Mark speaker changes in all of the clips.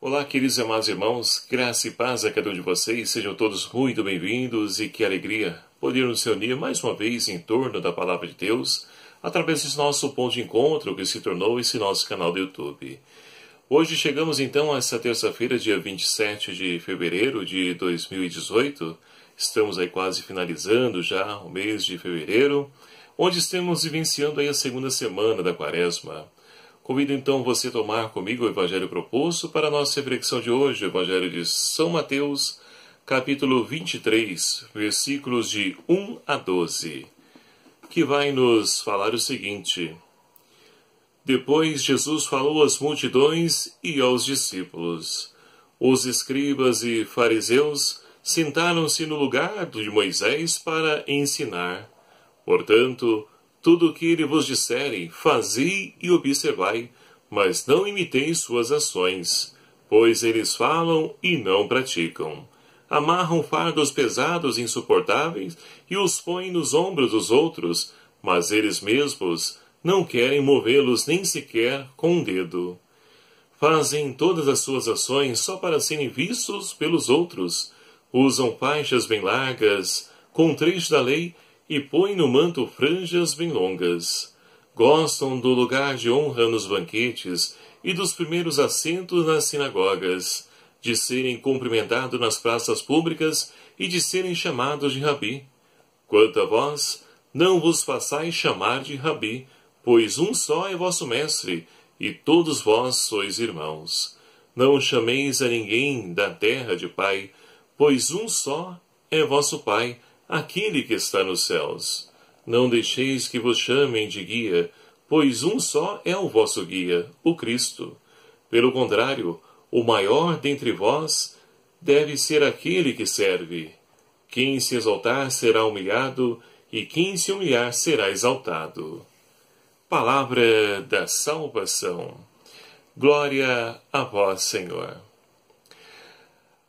Speaker 1: Olá, queridos e amados irmãos, graça e paz a cada um de vocês, sejam todos muito bem-vindos e que alegria poder nos reunir mais uma vez em torno da Palavra de Deus, através desse nosso ponto de encontro que se tornou esse nosso canal do YouTube. Hoje chegamos então a essa terça-feira, dia 27 de fevereiro de 2018, estamos aí quase finalizando já o mês de fevereiro, onde estamos vivenciando aí a segunda semana da Quaresma. Convido então você a tomar comigo o Evangelho proposto para a nossa reflexão de hoje, o Evangelho de São Mateus, capítulo 23, versículos de 1 a 12, que vai nos falar o seguinte: Depois Jesus falou às multidões e aos discípulos. Os escribas e fariseus sentaram-se no lugar de Moisés para ensinar. Portanto, tudo o que ele vos disserem, fazei e observai, mas não imiteis suas ações, pois eles falam e não praticam. Amarram fardos pesados e insuportáveis e os põem nos ombros dos outros, mas eles mesmos não querem movê-los nem sequer com um dedo. Fazem todas as suas ações só para serem vistos pelos outros. Usam faixas bem largas, com trechos da lei, e põem no manto franjas bem longas. Gostam do lugar de honra nos banquetes e dos primeiros assentos nas sinagogas, de serem cumprimentados nas praças públicas e de serem chamados de rabi. Quanto a vós, não vos façais chamar de rabi, pois um só é vosso mestre, e todos vós sois irmãos. Não chameis a ninguém da terra de pai, pois um só é vosso Pai, aquele que está nos céus. Não deixeis que vos chamem de guia, pois um só é o vosso guia, o Cristo. Pelo contrário, o maior dentre vós deve ser aquele que serve. Quem se exaltar será humilhado, e quem se humilhar será exaltado. Palavra da salvação. Glória a vós, Senhor.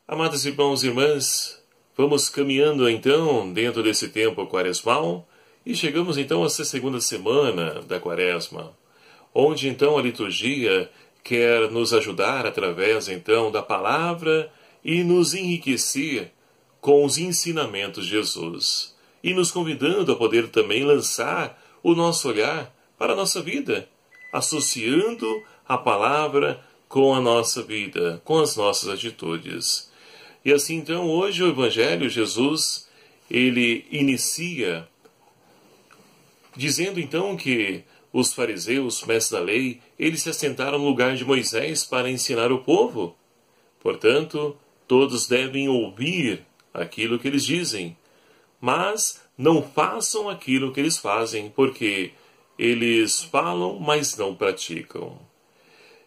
Speaker 1: Amados irmãos e irmãs, vamos caminhando então dentro desse tempo quaresmal e chegamos então a essa segunda semana da Quaresma, onde então a liturgia quer nos ajudar através então da palavra e nos enriquecer com os ensinamentos de Jesus e nos convidando a poder também lançar o nosso olhar para a nossa vida, associando a palavra com a nossa vida, com as nossas atitudes. E assim, então, hoje o Evangelho, Jesus, ele inicia dizendo, então, que os fariseus, mestres da lei, eles se assentaram no lugar de Moisés para ensinar o povo. Portanto, todos devem ouvir aquilo que eles dizem, mas não façam aquilo que eles fazem, porque eles falam, mas não praticam.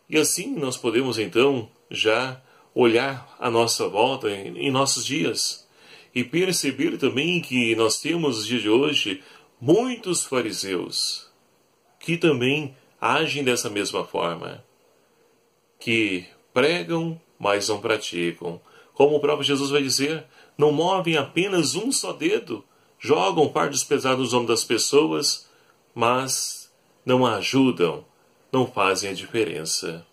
Speaker 1: E assim nós podemos, então, já olhar à nossa volta em nossos dias e perceber também que nós temos nos dias de hoje muitos fariseus que também agem dessa mesma forma, que pregam, mas não praticam. Como o próprio Jesus vai dizer, não movem apenas um só dedo, jogam fardos pesados nos ombros das pessoas, mas não ajudam, não fazem a diferença.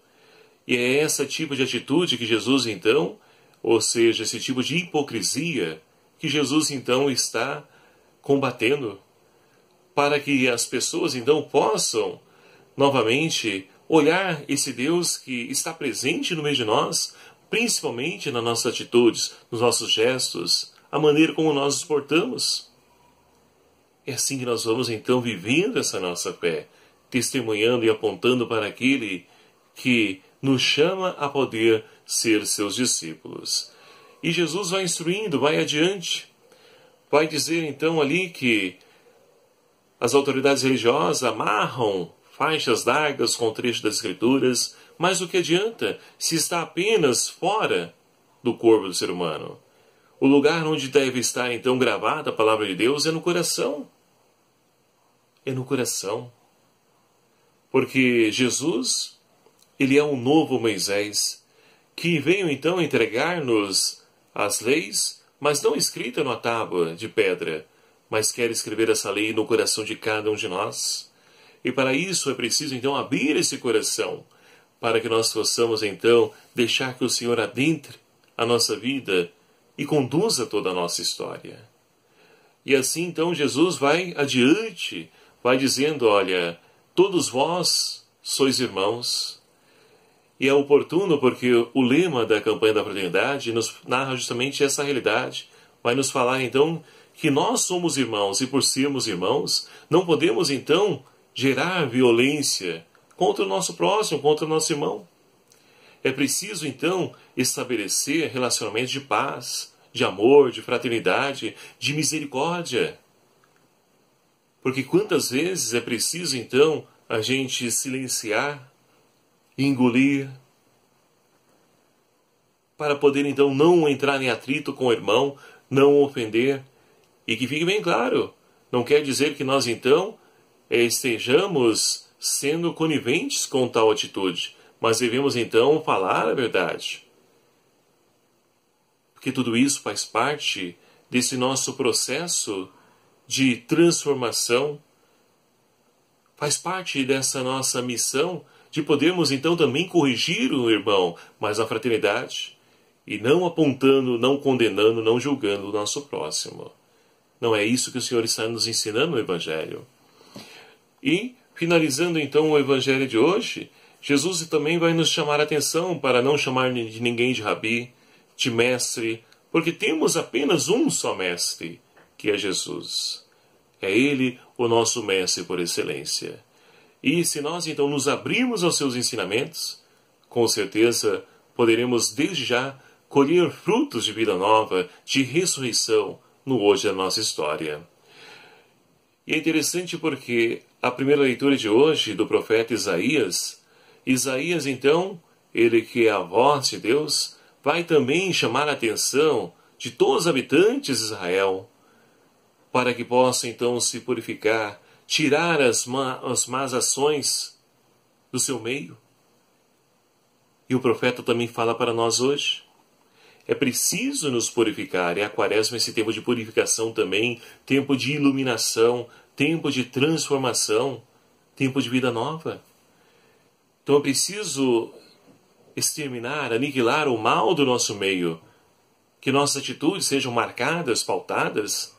Speaker 1: E é esse tipo de atitude que Jesus, então, ou seja, esse tipo de hipocrisia que Jesus, então, está combatendo, para que as pessoas, então, possam, novamente, olhar esse Deus que está presente no meio de nós, principalmente nas nossas atitudes, nos nossos gestos, a maneira como nós nos portamos. É assim que nós vamos, então, vivendo essa nossa fé, testemunhando e apontando para aquele que nos chama a poder ser seus discípulos. E Jesus vai instruindo, vai adiante. Vai dizer então ali que as autoridades religiosas amarram faixas largas com trechos das Escrituras, mas o que adianta se está apenas fora do corpo do ser humano? O lugar onde deve estar então gravada a palavra de Deus é no coração. É no coração. Porque Jesus, ele é um novo Moisés, que veio então entregar-nos as leis, mas não escrita numa tábua de pedra, mas quer escrever essa lei no coração de cada um de nós. E para isso é preciso então abrir esse coração, para que nós possamos então deixar que o Senhor adentre a nossa vida e conduza toda a nossa história. E assim então Jesus vai adiante, vai dizendo, olha, todos vós sois irmãos. E é oportuno porque o lema da campanha da fraternidade nos narra justamente essa realidade. Vai nos falar então que nós somos irmãos e por sermos irmãos, não podemos então gerar violência contra o nosso próximo, contra o nosso irmão. É preciso então estabelecer relacionamentos de paz, de amor, de fraternidade, de misericórdia. Porque quantas vezes é preciso então a gente silenciar, engolir, para poder então não entrar em atrito com o irmão, não ofender. E que fique bem claro, não quer dizer que nós então estejamos sendo coniventes com tal atitude, mas devemos então falar a verdade. Porque tudo isso faz parte desse nosso processo de transformação, faz parte dessa nossa missão de podermos então também corrigir o irmão, mas na fraternidade, e não apontando, não condenando, não julgando o nosso próximo. Não é isso que o Senhor está nos ensinando no Evangelho. E, finalizando então o Evangelho de hoje, Jesus também vai nos chamar a atenção para não chamar de ninguém de rabi, de mestre, porque temos apenas um só mestre, que é Jesus. É Ele o nosso mestre por excelência. E se nós então nos abrirmos aos seus ensinamentos, com certeza poderemos desde já colher frutos de vida nova, de ressurreição no hoje da nossa história. E é interessante porque a primeira leitura de hoje do profeta Isaías então, ele que é a voz de Deus, vai também chamar a atenção de todos os habitantes de Israel, para que possam então se purificar, tirar as más ações do seu meio. E o profeta também fala para nós hoje. É preciso nos purificar. E a quaresma é esse tempo de purificação também, tempo de iluminação, tempo de transformação, tempo de vida nova. Então é preciso exterminar, aniquilar o mal do nosso meio. Que nossas atitudes sejam marcadas, pautadas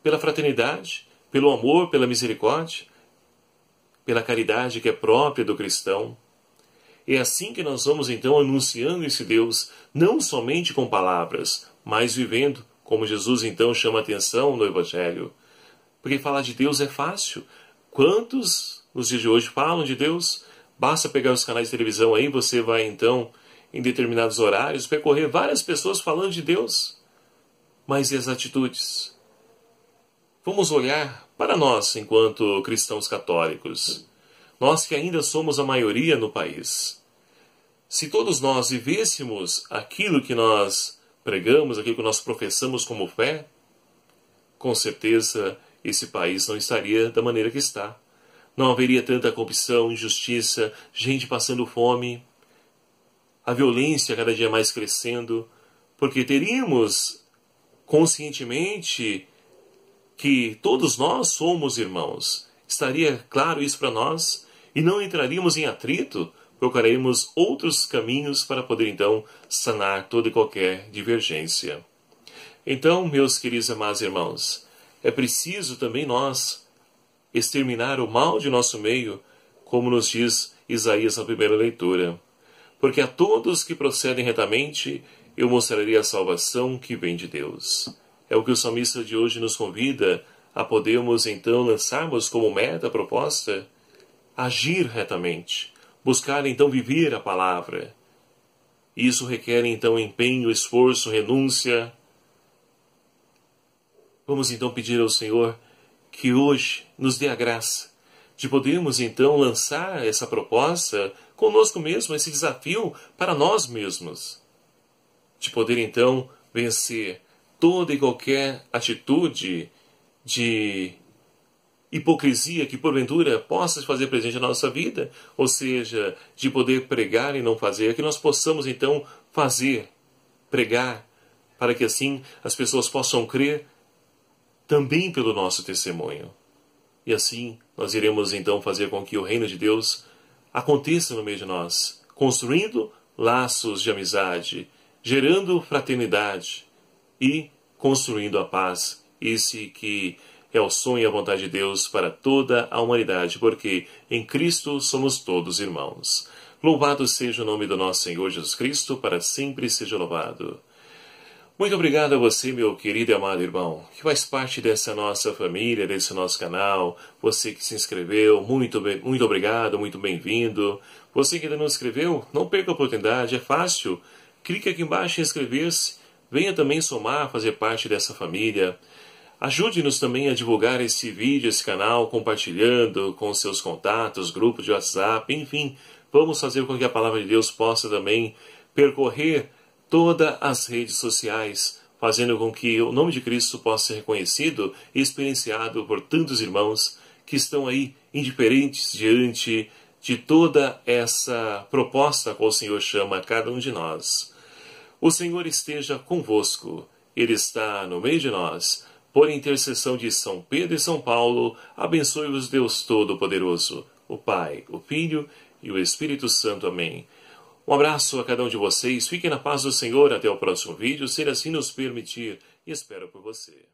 Speaker 1: pela fraternidade, pelo amor, pela misericórdia, pela caridade que é própria do cristão. É assim que nós vamos então anunciando esse Deus, não somente com palavras, mas vivendo, como Jesus então chama a atenção no Evangelho. Porque falar de Deus é fácil. Quantos nos dias de hoje falam de Deus? Basta pegar os canais de televisão aí, você vai então, em determinados horários, percorrer várias pessoas falando de Deus. Mas e as atitudes? Vamos olhar para nós, enquanto cristãos católicos. Nós que ainda somos a maioria no país. Se todos nós vivêssemos aquilo que nós pregamos, aquilo que nós professamos como fé, com certeza esse país não estaria da maneira que está. Não haveria tanta corrupção, injustiça, gente passando fome, a violência cada dia mais crescendo, porque teríamos conscientemente que todos nós somos irmãos. Estaria claro isso para nós e não entraríamos em atrito, procuraremos outros caminhos para poder então sanar toda e qualquer divergência. Então, meus queridos e amados irmãos, é preciso também nós exterminar o mal de nosso meio, como nos diz Isaías na primeira leitura. Porque a todos que procedem retamente, eu mostrarei a salvação que vem de Deus. É o que o salmista de hoje nos convida a podermos então lançarmos como meta a proposta, agir retamente, buscar então viver a palavra. Isso requer então empenho, esforço, renúncia. Vamos então pedir ao Senhor que hoje nos dê a graça de podermos então lançar essa proposta conosco mesmo, esse desafio para nós mesmos. De poder então vencer toda e qualquer atitude de hipocrisia que porventura possa se fazer presente na nossa vida, ou seja, de poder pregar e não fazer, que nós possamos então fazer, pregar, para que assim as pessoas possam crer também pelo nosso testemunho. E assim nós iremos então fazer com que o reino de Deus aconteça no meio de nós, construindo laços de amizade, gerando fraternidade e construindo a paz. Esse que é o sonho e a vontade de Deus para toda a humanidade, porque em Cristo somos todos irmãos. Louvado seja o nome do nosso Senhor Jesus Cristo, para sempre seja louvado. Muito obrigado a você, meu querido e amado irmão, que faz parte dessa nossa família, desse nosso canal. Você que se inscreveu, muito obrigado, muito bem-vindo. Você que ainda não se inscreveu, não perca a oportunidade, é fácil. Clique aqui embaixo em inscrever-se. Venha também somar, fazer parte dessa família. Ajude-nos também a divulgar esse vídeo, esse canal, compartilhando com seus contatos, grupos de WhatsApp, enfim. Vamos fazer com que a palavra de Deus possa também percorrer todas as redes sociais, fazendo com que o nome de Cristo possa ser reconhecido e experienciado por tantos irmãos que estão aí indiferentes diante de toda essa proposta a qual o Senhor chama a cada um de nós. O Senhor esteja convosco, Ele está no meio de nós. Por intercessão de São Pedro e São Paulo, abençoe-vos Deus Todo-Poderoso, o Pai, o Filho e o Espírito Santo. Amém. Um abraço a cada um de vocês, fiquem na paz do Senhor, até o próximo vídeo, se Ele assim nos permitir, e espero por você.